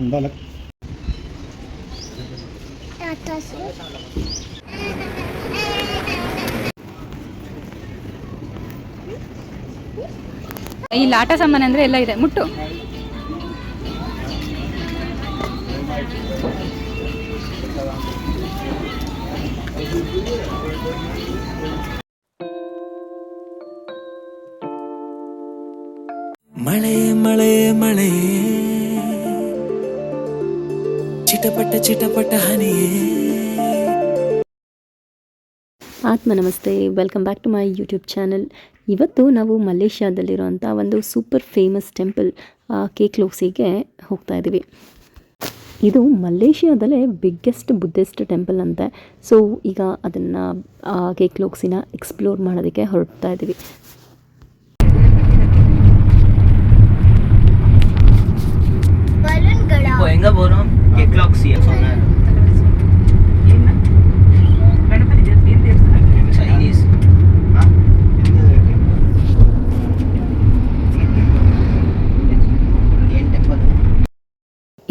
Balak. ಇಲ್ಲಿ ಆಟ ಸಾಮಾನು ಅಂದರೆ ಎಲ್ಲ ಇದೆ. ಮುಟ್ಟು. ಮಳೆ ಮಳೆ ಮಳೆ ಚಿಟಪಟ ಚಿಟಪಟ ಹನಿಯೇ. ಆತ್ಮ ನಮಸ್ತೆ, welcome back to my YouTube channel. ಇವತ್ತು ನಾವು ಮಲೇಷ್ಯಾದಲ್ಲಿರುವಂಥ ಒಂದು ಸೂಪರ್ ಫೇಮಸ್ ಟೆಂಪಲ್ ಕೇಕ್ಲೋಕ್ಸಿಗೆ ಹೋಗ್ತಾ ಇದ್ದೀವಿ. ಇದು ಮಲೇಷ್ಯಾದಲ್ಲೇ ಬಿಗ್ಗೆಸ್ಟ್ ಬುದ್ಧಿಸ್ಟ್ ಟೆಂಪಲ್ ಅಂತೆ. ಸೊ ಈಗ ಅದನ್ನು ಕೇಕ್ಲೋಕ್ಸಿನ ಎಕ್ಸ್ಪ್ಲೋರ್ ಮಾಡೋದಕ್ಕೆ ಹೊರಡ್ತಾ ಇದ್ದೀವಿ. எங்க போறோம்? கேக்லாக்ஸி சொன்னேன். ಚೈನೀಸ್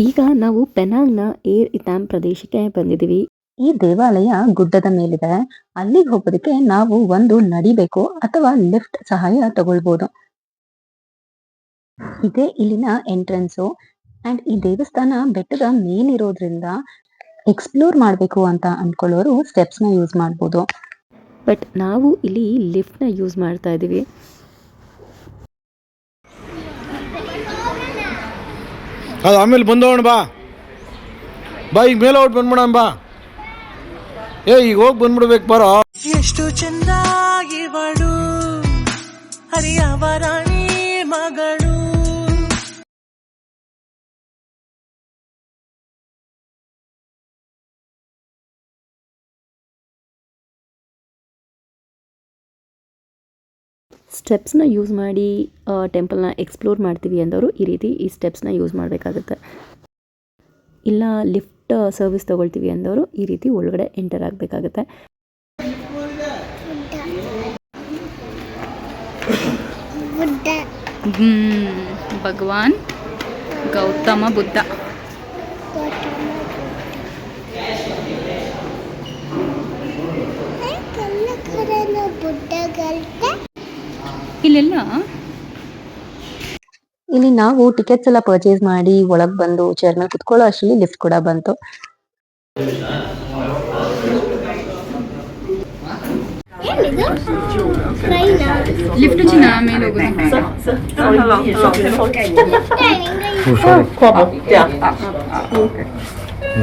ಈಗ ನಾವು ಪೆನಾಂಗ್ನ ಏರ್ ಇತಾಮ್ ಪ್ರದೇಶಕ್ಕೆ ಬಂದಿದ್ದೀವಿ. ಈ ದೇವಾಲಯ ಗುಡ್ಡದ ಮೇಲಿದೆ. ಅಲ್ಲಿಗೆ ಹೋಗೋದಕ್ಕೆ ನಾವು ಒಂದು ನಡಿಬೇಕು ಅಥವಾ ಲಿಫ್ಟ್ ಸಹಾಯ ತಗೊಳ್ಬೋದು. ಇದೇ ಇಲ್ಲಿನ ಎಂಟ್ರೆನ್ಸು. ಆ್ಯಂಡ್ ಈ ದೇವಸ್ಥಾನ ಬೆಟ್ಟದ ಮೇಲಿರೋದ್ರಿಂದ ಎಕ್ಸ್ಪ್ಲೋರ್ ಮಾಡಬೇಕು ಅಂತ ಅಂದ್ಕೊಳ್ಳೋರು ಸ್ಟೆಪ್ಸ್ನ ಯೂಸ್ ಮಾಡ್ಬೋದು. ಬಟ್ ನಾವು ಇಲ್ಲಿ ಲಿಫ್ಟ್ನ ಯೂಸ್ ಮಾಡ್ತಾ ಇದ್ದೀವಿ. ಅದು ಆಮೇಲೆ ಬಂದವಣ ಬಾ ಈಗ ಮೇಲೆ ಔಟ್ ಬಂದ್ಬಿಡ ಬಾ. ಈಗ ಹೋಗಿ ಬಂದ್ಬಿಡ್ಬೇಕು ಬರೋ. ಎಷ್ಟು ಚೆಂದಾಗಿವಳು ಹರಿಯವರಾಣಿ ಮಗಳು. ಸ್ಟೆಪ್ಸ್ನ ಯೂಸ್ ಮಾಡಿ ಟೆಂಪಲ್ನ ಎಕ್ಸ್ಪ್ಲೋರ್ ಮಾಡ್ತೀವಿ ಅಂದವರು ಈ ರೀತಿ ಈ ಸ್ಟೆಪ್ಸ್ನ ಯೂಸ್ ಮಾಡಬೇಕಾಗುತ್ತೆ. ಇಲ್ಲ ಲಿಫ್ಟ್ ಸರ್ವಿಸ್ ತೊಗೊಳ್ತೀವಿ ಅಂದವರು ಈ ರೀತಿ ಒಳಗಡೆ ಎಂಟರ್ ಆಗಬೇಕಾಗುತ್ತೆ. ಭಗವಾನ್ ಗೌತಮ ಬುದ್ಧ. ಇಲ್ಲೆಲ್ಲ ಇಲ್ಲಿ ನಾವು ಟಿಕೆಟ್ಸ್ ಎಲ್ಲ ಪರ್ಚೇಸ್ ಮಾಡಿ ಒಳಗೆ ಬಂದು ಚೇರ್ ಮೇಲೆ ಕುತ್ಕೊಳ್ಳೋ ಅಷ್ಟರಲ್ಲಿ ಲಿಫ್ಟ್ ಕೂಡ ಬಂತು. ಲಿಫ್ಟ್ ಚಿನ್ನ ಮೇಲೆ ಹೋಗೋದು.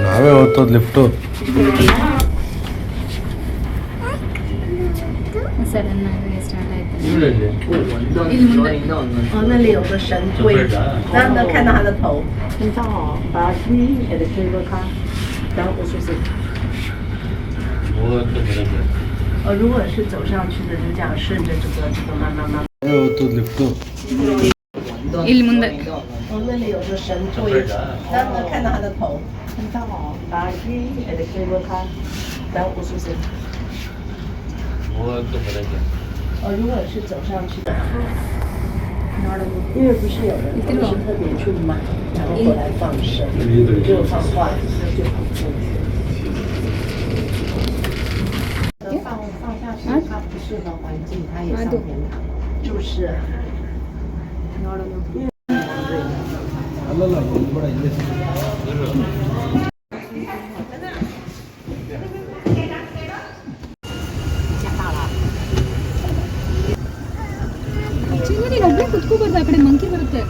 ನಾವೇ ಓದ್ತೋದು ಲಿಫ್ಟು. ಸಡನ್ ಆಗಿ ಸ್ಟಾರ್ಟ್ ಆಯ್ತು.那里有个神龟，然后呢看到它的头，听到哦，把它给它推过它，然后我说是，如果是走上去的，就这样顺着这个慢慢。ಓದ್ತೋದು ಲಿಫ್ಟು. ಇಲ್ಲಿ ಮುಂದೆ那里有个神龟，然后呢看到它的头，听到哦，把它给它推过它，然后我说是，如果是走上去的，因为不是有人不是特别去买，然后回来放生，只有放坏就放进去。放下去，它不适合环境，它也上天堂，就是。ಅಲ್ಲಲ್ಲ ಬಂದ್ಬಿಡ ಇಲ್ಲೇ. ಒಬ್ಬರೇ ಕುತ್ಕೋಬಾರ್ದು, ಆ ಕಡೆ ಮಂಕಿ ಬರುತ್ತೆ.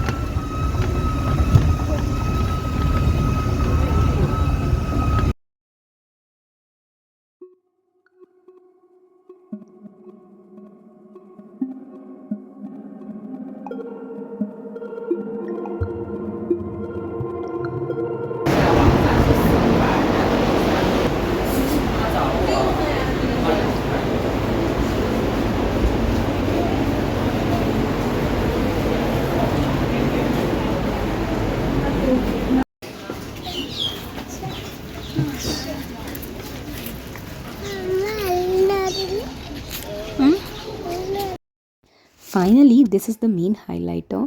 Finally this is the main highlight,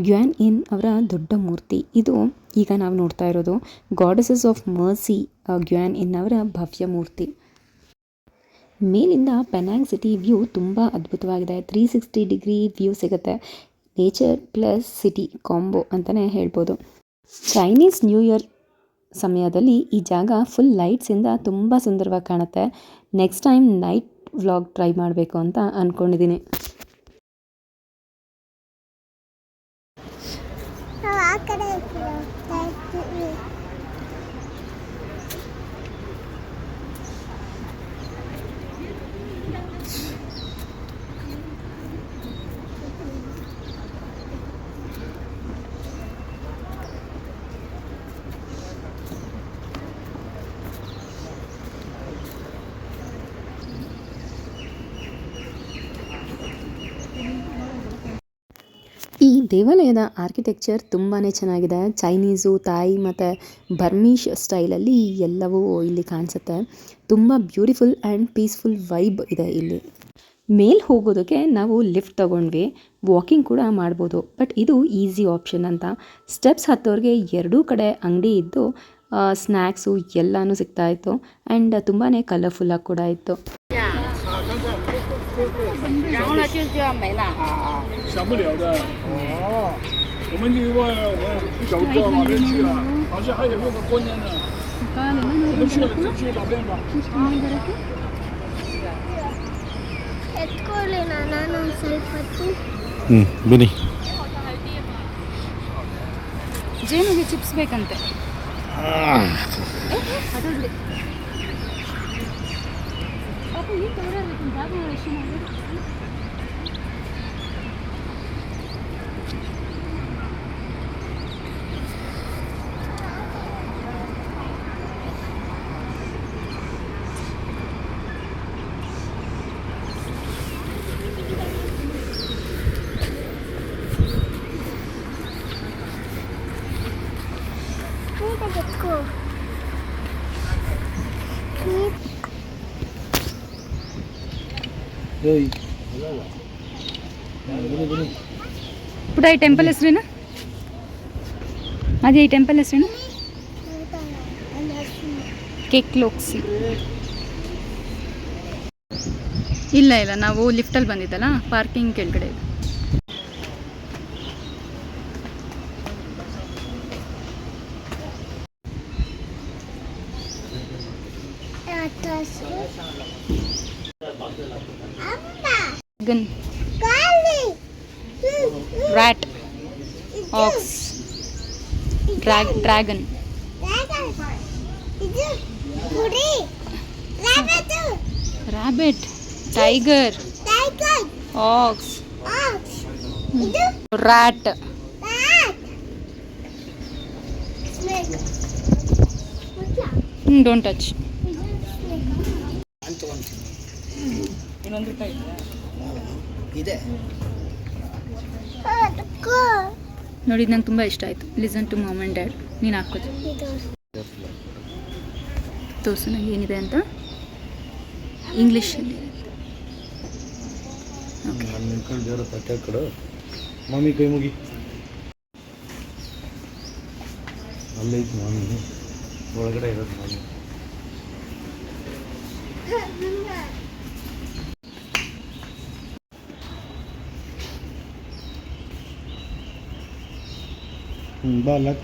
Guan Yin ಅವರ ದೊಡ್ಡ ಮೂರ್ತಿ. ಇದು ಈಗ ನಾವು ನೋಡ್ತಾ ಇರೋದು goddess of mercy Guan Yin ಅವರ ಭವ್ಯ ಮೂರ್ತಿ. ಮೇಲಿಂದ ಪೆನಾಂಗ್ ಸಿಟಿ ವ್ಯೂ ತುಂಬ ಅದ್ಭುತವಾಗಿದೆ. 360 ಡಿಗ್ರಿ ವ್ಯೂ ಸಿಗುತ್ತೆ. ನೇಚರ್ ಪ್ಲಸ್ ಸಿಟಿ ಕಾಂಬೋ ಅಂತಲೇ ಹೇಳ್ಬೋದು. ಚೈನೀಸ್ ನ್ಯೂ ಇಯರ್ ಸಮಯದಲ್ಲಿ ಈ ಜಾಗ ಫುಲ್ ಲೈಟ್ಸಿಂದ ತುಂಬ ಸುಂದರವಾಗಿ ಕಾಣುತ್ತೆ. Next time night vlog try ಮಾಡಬೇಕು ಅಂತ ಅಂದ್ಕೊಂಡಿದ್ದೀನಿ. ಈ ದೇವಾಲಯದ ಆರ್ಕಿಟೆಕ್ಚರ್ ತುಂಬಾ ಚೆನ್ನಾಗಿದೆ. ಚೈನೀಸು, ತಾಯಿ ಮತ್ತು ಬರ್ಮೀಶ್ ಸ್ಟೈಲಲ್ಲಿ ಎಲ್ಲವೂ ಇಲ್ಲಿ ಕಾಣಿಸುತ್ತೆ. ತುಂಬ ಬ್ಯೂಟಿಫುಲ್ ಆ್ಯಂಡ್ ಪೀಸ್ಫುಲ್ ವೈಬ್ ಇದೆ ಇಲ್ಲಿ. ಮೇಲ್ ಹೋಗೋದಕ್ಕೆ ನಾವು ಲಿಫ್ಟ್ ತೊಗೊಂಡ್ವಿ. ವಾಕಿಂಗ್ ಕೂಡ ಮಾಡ್ಬೋದು, ಬಟ್ ಇದು ಈಸಿ ಆಪ್ಷನ್ ಅಂತ. ಸ್ಟೆಪ್ಸ್ ಹತ್ತೋರಿಗೆ ಎರಡೂ ಕಡೆ ಅಂಗಡಿ ಇದ್ದು ಸ್ನ್ಯಾಕ್ಸು ಎಲ್ಲನೂ ಸಿಗ್ತಾಯಿತ್ತು ಆ್ಯಂಡ್ ತುಂಬಾ ಕಲರ್ಫುಲ್ಲಾಗಿ ಕೂಡ ಇತ್ತು. 然后呢，就要没了。想不了的。哦，我们就我不晓得到哪边去了，好像还有那个过年的。我们去哪边吧？ ಎತ್ಕೊಳ್ಳಿ ನಾನು ಸ್ವಲ್ಪ ಹೊತ್ತು. ಬನ್ನಿ. ಜೇನುಗೆ ಚಿಪ್ಸ್ ಬೇಕಂತೆ. ಎತ್ಕೋ. ಪುಟ ಈ ಟೆಂಪಲ್ ಹೆಸರೇನು? ಅದೇ ಈ ಟೆಂಪಲ್ ಹೆಸರೇನು? ಕೇಕ್ಲೋಕ್ಸಿ. ಇಲ್ಲ ಇಲ್ಲ, ನಾವು ಲಿಫ್ಟಲ್ಲಿ ಬಂದಿದ್ದಲ್ಲ, ಪಾರ್ಕಿಂಗ್ ಕೆಳಗಡೆ ಇದೆ. Gun, rat, ox, dragon, rabbit, tiger, ox, rat, don't touch. ಇದೆ ನೋಡಿ, ನಂಗೆ ತುಂಬ ಇಷ್ಟ ಆಯಿತು. Listen to mom and dad. ನೀನು ಹಾಕೋದು ತೋರಿಸು ನನಗೆ ಏನಿದೆ ಅಂತ ಇಂಗ್ಲೀಷಲ್ಲಿ. ನಾನು ನಿಂತ್ಕೊಂಡು ದೇವ್ರ ತಟ್ಟೆ ಕಡೆ ಮಾಮಿ ಕೈ ಮುಗಿ. ಅಲ್ಲೈತು ಮಾಮಿ, ಒಳಗಡೆ ಇರೋದು ಮಾಮಿ. ಬಾ ಲಕ್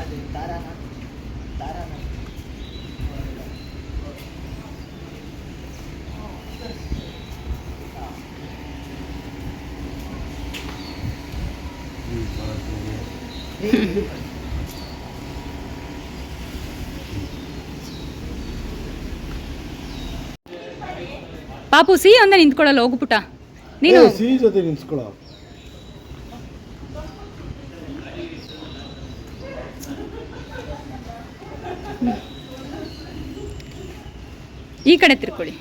ಅದು ದಾರಾನ ಪಾಪು ಸಿ ಅಂದೆ ನಿಂತ್ಕೊಳ್ಳಲ್ಲ, ಹೋಗು ಪುಟ ನೀನು. ಸಿ ಜೊತೆ ನಿಂತ್ಕೊಳ್ಳ. ಈ ಕಡೆ ತಿರ್ಕೊಳ್ಳಿ.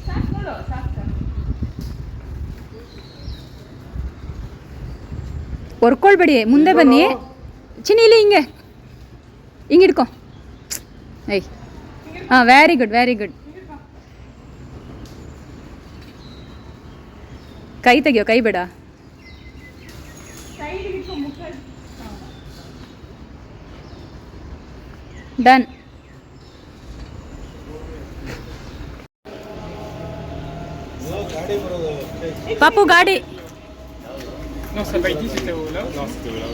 ಸಾಕು ಹೊರ್ಕೊಳ್ಬೇಡಿ, ಮುಂದೆ ಬನ್ನಿ. ಚಿನ್ನಿ ಇಲ್ಲಿ ಹಿಂಗೆ ಹಿಡ್ಕೊ. ಐ ಹಾಂ, ವೆರಿ ಗುಡ್ ವೆರಿ ಗುಡ್. ಕೈ ತೆಗಿಯೋ, ಕೈ ಬೇಡ. ಡನ್. ಪಾಪು ಗಾಡಿ. Non, ça n'a pas été, c'était là. Non, c'était là.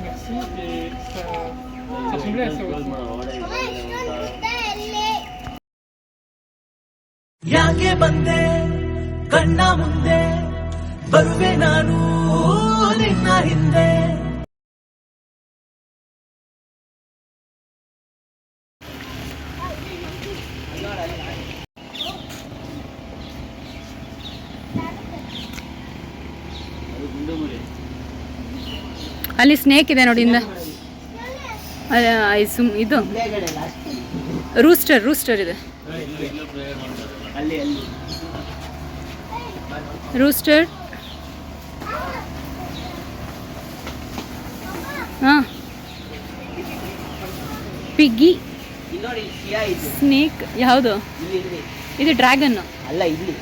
Merci. Et ça ressemblait à ça aussi. ಯಾಕೆ ಬಂದೆ ಕಣ್ಣ ಮುಂದೆ ಬರುವೆ ನಾನು ನಿನ್ನ ಹಿಂದೆ. ಅಲ್ಲಿ ಸ್ನೇಕ್ ಇದೆ ನೋಡಿ ಹಿಂದೆ. ಇದು ರೂಸ್ಟರ್ ಇದೆ. ರೂಸ್ಟರ್. ಹಾಂ, ಪಿಗ್ಗಿ, ಸ್ನೇಕ್. ಯಾವುದು ಇದು? ಡ್ರ್ಯಾಗನ್ ಅಲ್ಲ, ಇಲ್ಲಿ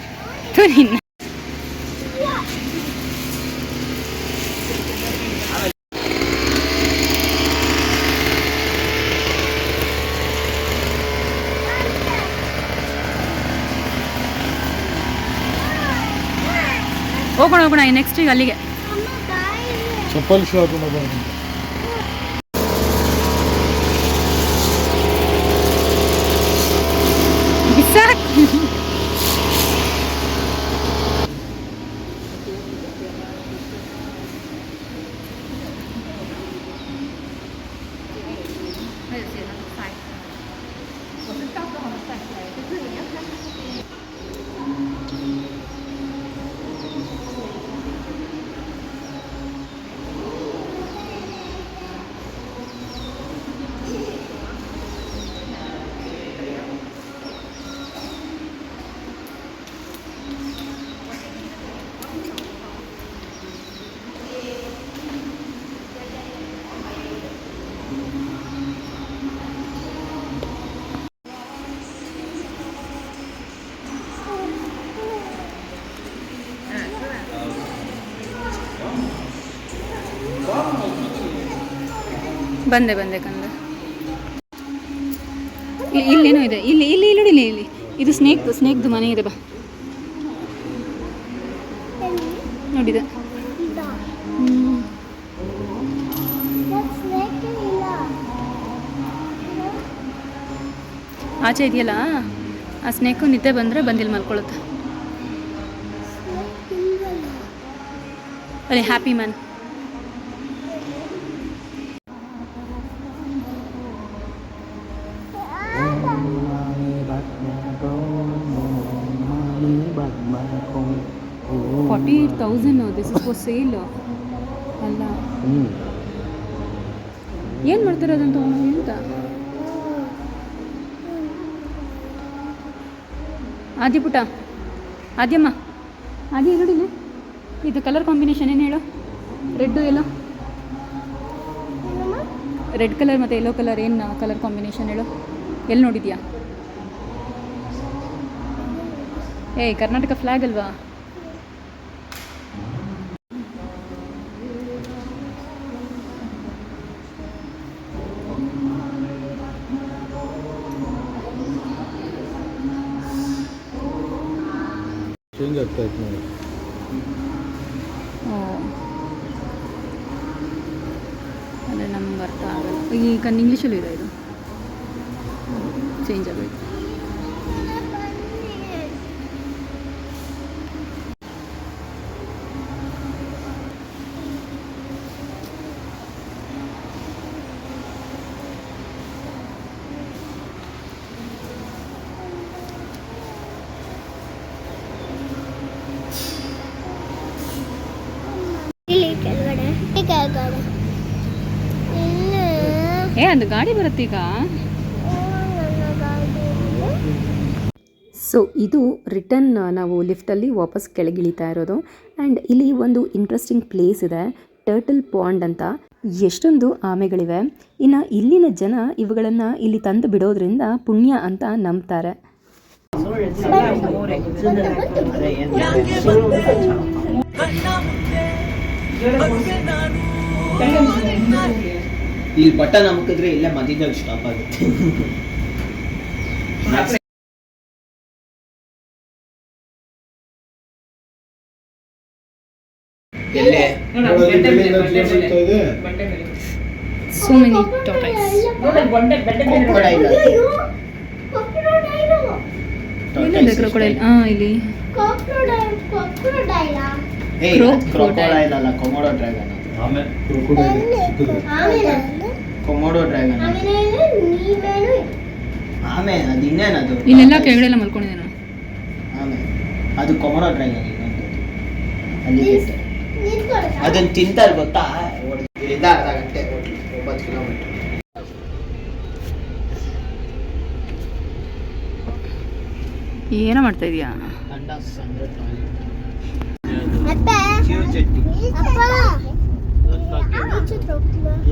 ಹೋಗೋಣ ನೆಕ್ಸ್ಟ್ ಈಗ ಅಲ್ಲಿಗೆ. ಚಪ್ಪಲ್ ಶಾಪ್ ಬಂದೆ ಕಂದೆ. ಇಲ್ಲೇನೋ ಇದೆ. ಇಲ್ಲಿ ನೋಡಿ, ಇಲ್ಲಿ ಇದು ಸ್ನೇಕ್ದು ಮನೆ ಇದೆ. ಬಾ ನೋಡಿದೆ. ಆಚೆ ಇದೆಯಲ್ಲ, ಆ ಸ್ನೇಕು ನಿದ್ದೆ ಬಂದರೆ ಬಂದಿಲ್ಲಿ ಮಲ್ಕೊಳ್ಳುತ್ತೆ. ಅಲ್ಲಿ happy man. $48,000. This is for sale ಅಲ್ಲ. ಏನು ಮಾಡ್ತಿರೋದಂತ ಎಂತ? ಆದ್ಯ ಪುಟ, ಆದ್ಯಮ್ಮ, ಆದ್ಯ ನೋಡಿ ಇದು ಕಲರ್ ಕಾಂಬಿನೇಷನ್ ಏನು ಹೇಳು? ರೆಡ್ಡು ಎಲ್ಲೋ, ರೆಡ್ ಕಲರ್ ಮತ್ತು ಯೆಲ್ಲೋ ಕಲರ್ ಏನು ಕಲರ್ ಕಾಂಬಿನೇಷನ್ ಹೇಳು? ಎಲ್ಲಿ ನೋಡಿದ್ಯಾ? ಏಯ್, ಕರ್ನಾಟಕ ಫ್ಲ್ಯಾಗ್ ಅಲ್ವಾ? ಚೇಂಜ್ ಆಗ್ತಾ ಇತ್ತು ನೋಡಿ. ಅಂದರೆ ನಮ್ಗೆ ಅರ್ಥ ಆಗಲ್ಲ. ಈಗ ಇಂಗ್ಲೀಷಲ್ಲೂ ಇದೆ, ಇದು ಚೇಂಜ್ ಆಗೋಯ್ತು. ಅದು ಗಾಡಿ ಬರುತ್ತೆ ಈಗ. ಸೊ ಇದು ರಿಟರ್ನ್ ನಾವು ಲಿಫ್ಟಲ್ಲಿ ವಾಪಸ್ ಕೆಳಗಿಳಿತಾ ಇರೋದು. ಆ್ಯಂಡ್ ಇಲ್ಲಿ ಒಂದು ಇಂಟ್ರೆಸ್ಟಿಂಗ್ ಪ್ಲೇಸ್ ಇದೆ, ಟರ್ಟಲ್ ಪಾಂಡ್ ಅಂತ. ಎಷ್ಟೊಂದು ಆಮೆಗಳಿವೆ. ಇನ್ನು ಇಲ್ಲಿನ ಜನ ಇವುಗಳನ್ನು ಇಲ್ಲಿ ತಂದು ಬಿಡೋದ್ರಿಂದ ಪುಣ್ಯ ಅಂತ ನಂಬ್ತಾರೆ. ಇಲ್ಲಿ ಬಟನ್ ಅಮುಕಿದ್ರೆ ಇಲ್ಲೇ ಮಧ್ಯದಲ್ಲಿ ಸ್ಟಾಪ್ ಆಗುತ್ತೆ. ಎಲ್ಲೇ So many tortoise. ಏನಿದೆ ಕ್ರೊಕೊಡೈಲ್? ಇಲ್ಲಿ ಕ್ರೊಕೊಡೈಲ್ ಅಲ್ಲ, ಕೊಮೋಡೋ ಡ್ರ್ಯಾಗನ್. ಕೊಮೋಡೋ ಡ್ರ್ಯಾಗನ್ ಆಮೆ. ಅದು ಇನ್ನೇನದು? ಇಲ್ಲೆಲ್ಲ ಕೆಳಗಡೆ ಎಲ್ಲ ಮಲ್ಕೊಂಡಿದೆ ನಾನು. ಆಮೆ ಅದು ಕೊಮೋಡೋ ಡ್ರ್ಯಾಗನ್. ಅಲ್ಲಿ ಅದನ್ನ ತಿಂತಾರೆ ಗೊತ್ತಾ? ಇಲ್ಲಿಂದ ಅರ್ಧ ಗಂಟೆ 9 ಕಿಲೋಮೀಟರ್. ಏನೋ ಮಾಡ್ತಾ ಇದೀಯಾ?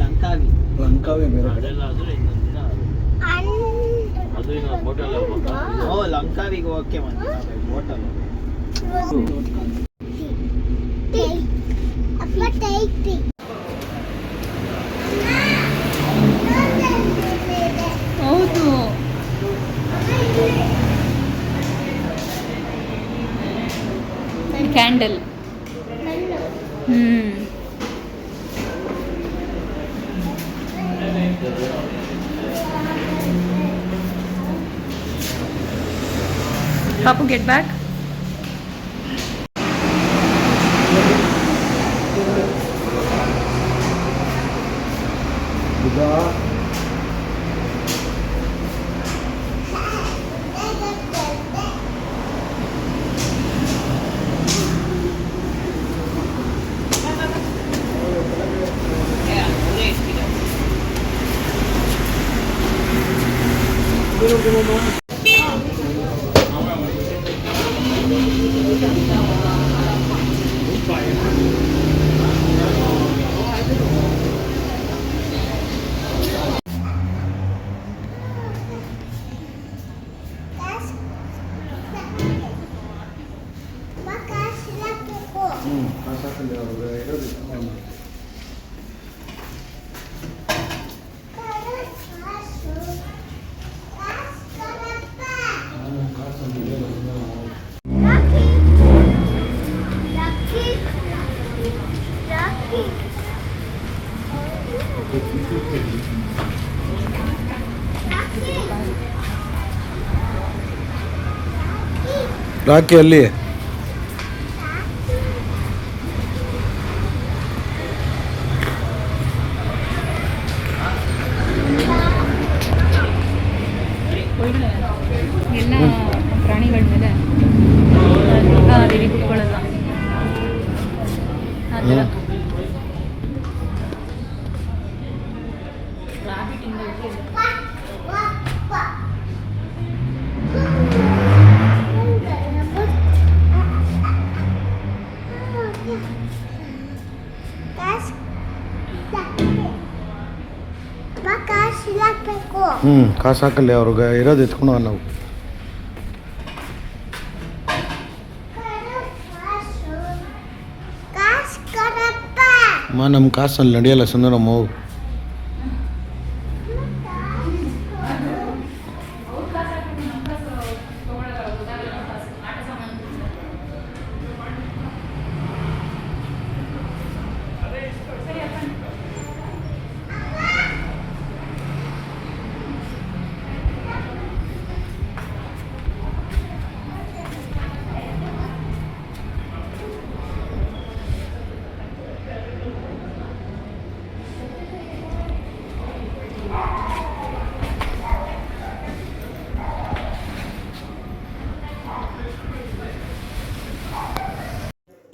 ಲಂಕಾವಿ ಲಂಕಾವಿಗೆ ಓಕೆ ಹೋಟೆಲ್. ಹೌದು. Candle. Papu, get back. Rocky ಅಲ್ಲಿ ಎಲ್ಲ ಪ್ರಾಣಿಗಳ ಮೇಲೆ ಕುತ್ಕೊಳ್ಳಲ್ಲ ಆ ಥರ. ಕಾಸು ಹಾಕಲ್ಲಿ ಅವ್ರಿಗೆ ಇರೋದು ಎತ್ಕೊಂಡು ನಾವು ಅಮ್ಮ ನಮ್ಮ ಕಾಸಲ್ಲಿ ನಡೆಯಲ್ಲ ಸುಂದರಮ್ಮ. ಹೋಗು.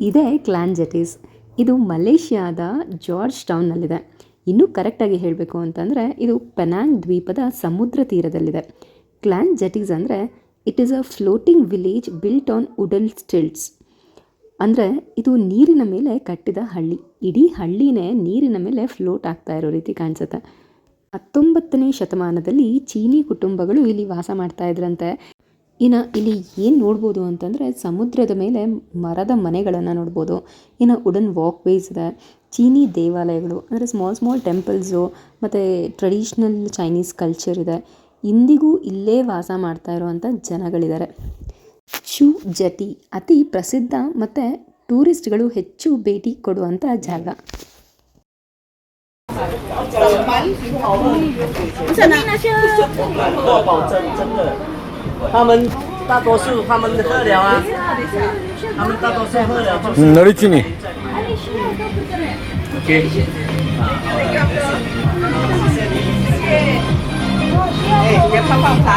ಇದೇ ಕ್ಲಾನ್ ಜೆಟೀಸ್. ಇದು ಮಲೇಷ್ಯಾದ ಜಾರ್ಜ್ ಟೌನ್ನಲ್ಲಿದೆ. ಇನ್ನೂ ಕರೆಕ್ಟಾಗಿ ಹೇಳಬೇಕು ಅಂತಂದರೆ ಇದು ಪೆನಾಂಗ್ ದ್ವೀಪದ ಸಮುದ್ರ ತೀರದಲ್ಲಿದೆ. ಕ್ಲಾನ್ ಜೆಟೀಸ್ ಅಂದರೆ it is a floating village built on wooden stilts. ಅಂದರೆ ಇದು ನೀರಿನ ಮೇಲೆ ಕಟ್ಟಿದ ಹಳ್ಳಿ. ಇಡೀ ಹಳ್ಳಿನೇ ನೀರಿನ ಮೇಲೆ ಫ್ಲೋಟ್ ಆಗ್ತಾ ಇರೋ ರೀತಿ ಕಾಣಿಸುತ್ತೆ. 19ನೇ ಶತಮಾನದಲ್ಲಿ ಚೀನಿ ಕುಟುಂಬಗಳು ಇಲ್ಲಿ ವಾಸ ಮಾಡ್ತಾ ಇದ್ರಂತೆ. ಇನ್ನು ಇಲ್ಲಿ ಏನು ನೋಡ್ಬೋದು ಅಂತಂದರೆ ಸಮುದ್ರದ ಮೇಲೆ ಮರದ ಮನೆಗಳನ್ನು ನೋಡ್ಬೋದು. ಇನ್ನು ವುಡನ್ ವಾಕ್ವೇಸ್ ಇದೆ, ಚೀನಿ ದೇವಾಲಯಗಳು ಅಂದರೆ ಸ್ಮಾಲ್ ಟೆಂಪಲ್ಸು ಮತ್ತು ಟ್ರೆಡಿಷ್ನಲ್ ಚೈನೀಸ್ ಕಲ್ಚರ್ ಇದೆ. ಇಂದಿಗೂ ಇಲ್ಲೇ ವಾಸ ಮಾಡ್ತಾ ಇರೋವಂಥ ಜನಗಳಿದ್ದಾರೆ. ಶೂ ಜಟಿ ಅತಿ ಪ್ರಸಿದ್ಧ ಮತ್ತು ಟೂರಿಸ್ಟ್ಗಳು ಹೆಚ್ಚು ಭೇಟಿ ಕೊಡುವಂಥ ಜಾಗ. 他们大多数他们喝了啊，他们大多数喝了就是。ನಡಿತೀನಿ.别泡泡茶。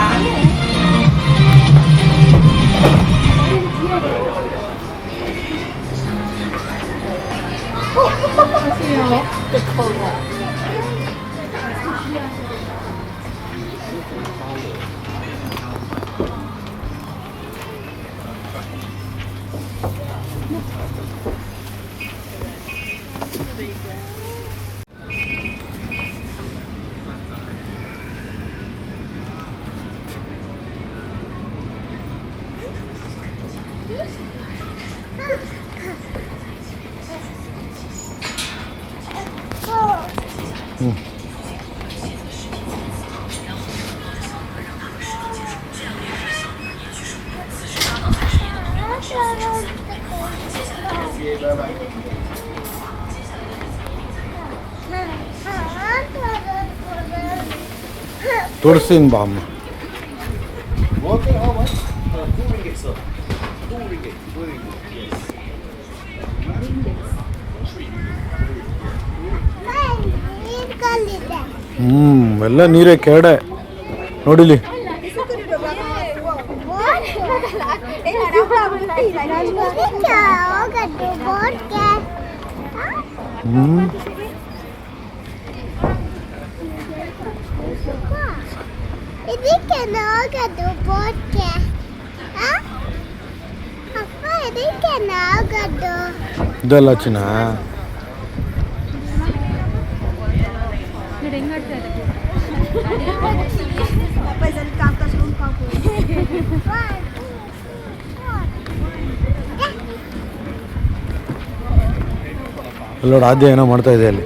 ತೋರಿಸ್ತೀನಿ ಬಾ ಅಮ್ಮ. ಎಲ್ಲ ನೀರೇ ಕೆರಡೆ ನೋಡಿಲಿ. ಇದಕ್ಕೆ ನಾಗದು ಬೋಟ್ಗೆ ಅಪ್ಪ ಇದಕ್ಕೆ ನಾಗದು ಇದೆಲ್ಲ ಚಿನ್ನ. ಅಲ್ಲೋಡು ಆದ್ಯ ಏನೋ ಮಾಡ್ತಾ ಇದೆ ಅಲ್ಲಿ.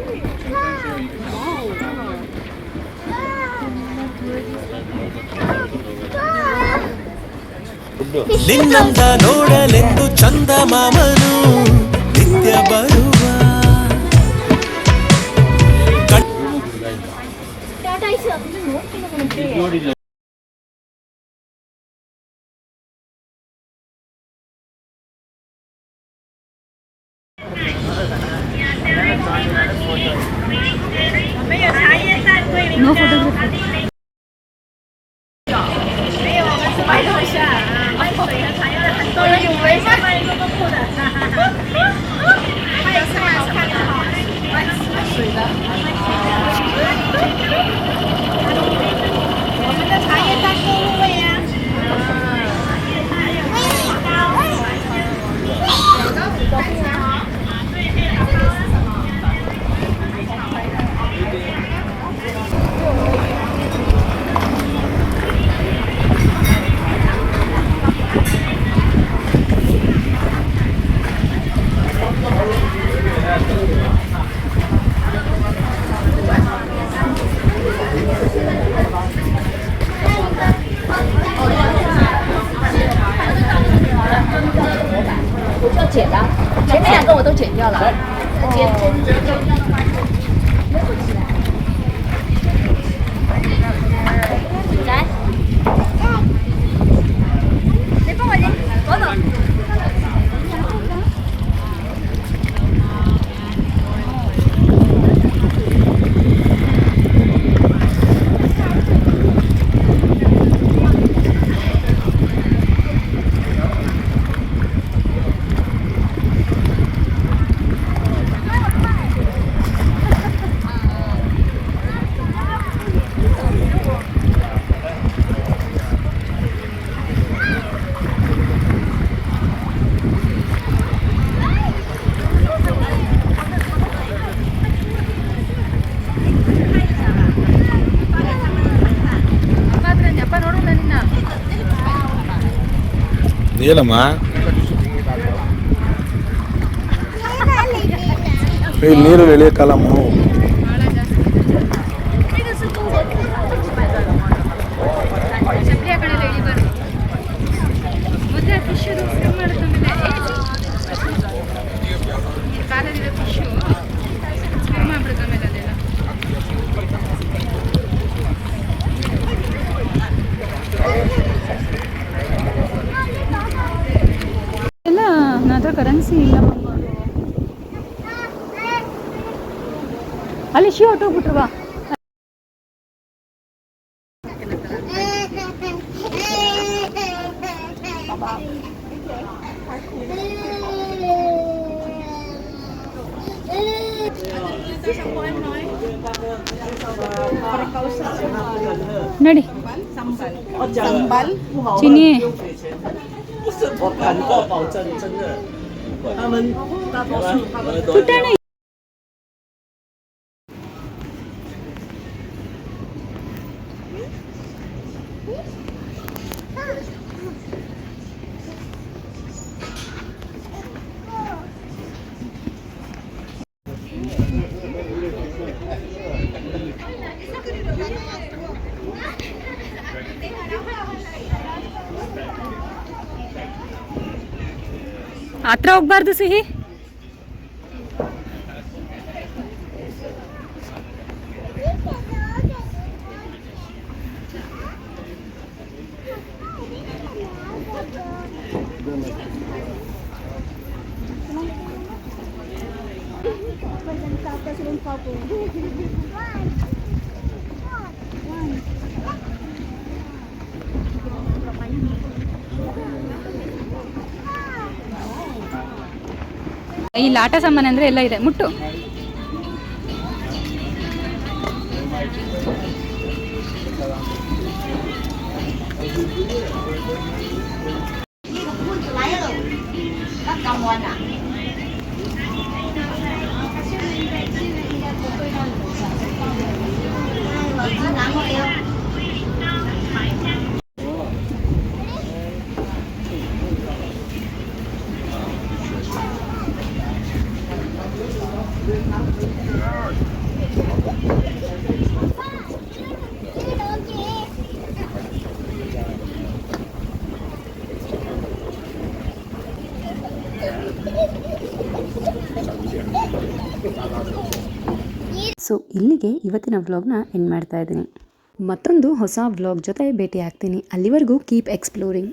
ನಿನ್ನಂತ ನೋಡಲೆಂದು ಚಂದ ಮಾಮನು ನಿತ್ಯ ಬರುವ No photography. ಏನಮ್ಮ ಇಲ್ಲಿ ನೀರು ಎಳೆಯೋಕ್ಕಲ್ಲಮ್ಮ. ಎಲ್ಲ ನನ್ನ ಹತ್ರ ಕರೆನ್ಸಿ ಇಲ್ಲ. ಅಲ್ಲಿ ಶಿವ ಹೊಟ್ಟೋಗ್ಬಿಟ್ರು ಬಾ. ನಡಿ ಚಿನ್ನಿ. 不是我敢过保证，真的，他们大多数他们都。 ಹತ್ರ ಹೋಗ್ಬಾರ್ದು ಸಿಹಿ. ಇಲ್ಲಿ ಆಟ ಸಾಮಾನು ಅಂದರೆ ಎಲ್ಲ ಇದೆ. ಮುಟ್ಟು. ಸೊ ಇಲ್ಲಿಗೆ ಇವತ್ತಿನ ವ್ಲಾಗ್ನ ಎಂಡ್ ಮಾಡ್ತಾ ಇದ್ದೀನಿ. ಮತ್ತೊಂದು ಹೊಸ ವ್ಲಾಗ್ ಜೊತೆ ಭೇಟಿ ಆಗ್ತೀನಿ. ಅಲ್ಲಿವರೆಗೂ ಕೀಪ್ ಎಕ್ಸ್ಪ್ಲೋರಿಂಗ್.